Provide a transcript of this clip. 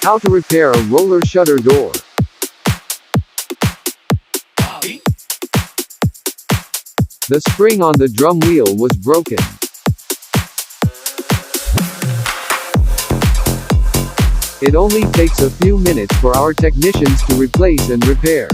How to repair a roller shutter door. The spring on the drum wheel was broken. It only takes a few minutes for our technicians to replace and repair.